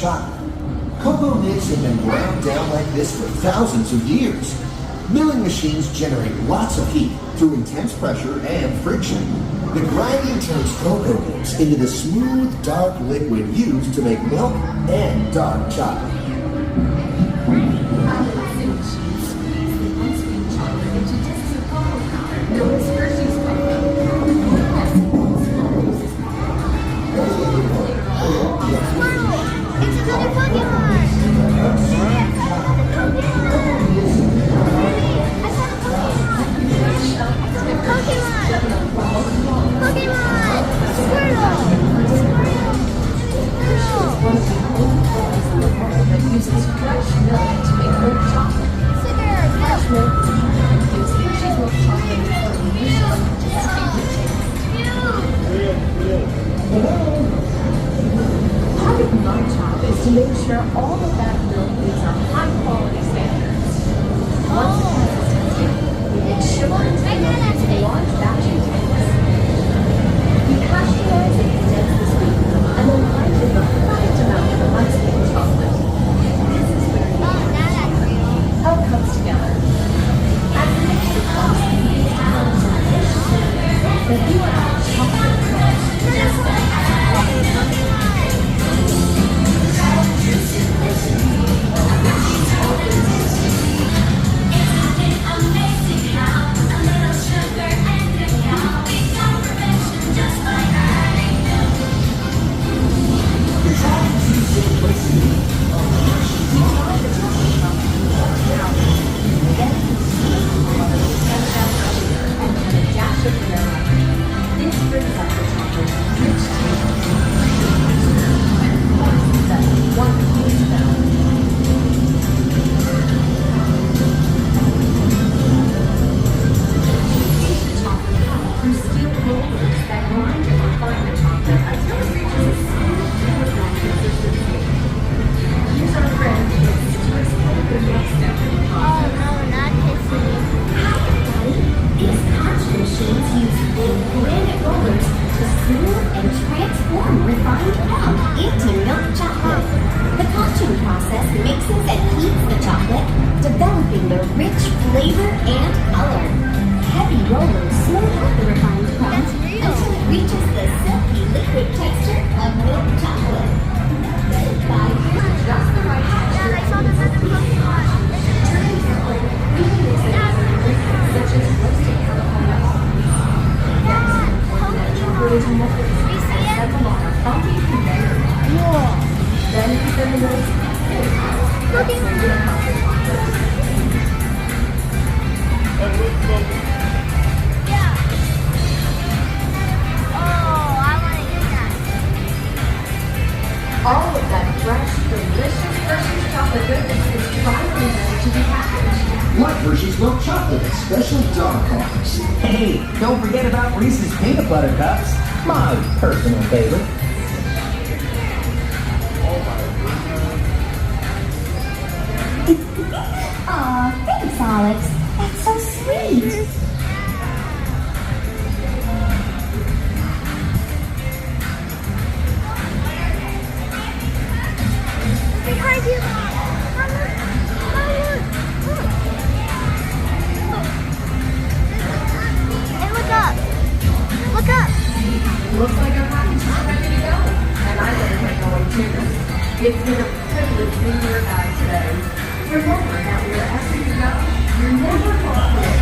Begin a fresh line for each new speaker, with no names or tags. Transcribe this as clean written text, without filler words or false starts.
chocolate. Cocoa nibs have been ground down like this for thousands of years. Milling machines generate lots of heat through intense pressure and friction. The grinding turns cocoa nibs into the smooth, dark liquid used to make milk and dark chocolate.
Part of my job is to make sure all of that milk meets our high quality standards. Once it passes testing, we make sugar and milk into large batching tanks. We pasteurize and condense this milk and then grind in the perfect amount of ice-cream chocolate. This is where how it comes together. As the mixture process begins to come to the then you add chocolate crunch to flavor and color. Heavy rollers smooth out the refined crumb until it reaches the silky liquid texture of milk chocolate. By just the right texture, I saw this as a Pokemon. Such as roasted California almonds. You see it? Then the milk.
Yeah. Oh, I want to eat that.
All of that fresh, delicious Hershey's chocolate goodness is finally ready to be packaged.
Like Hershey's milk chocolate, special dark box.
Hey, don't forget about Reese's peanut butter cups, my personal favorite.
Aw, thanks, Alex. That's so sweet.
Behind you. Hey, look up. Look up.
Looks like our package is ready to go. And I better get going too. It's been a privilege being your guide today. Remember that wherever you go, you're never far from it.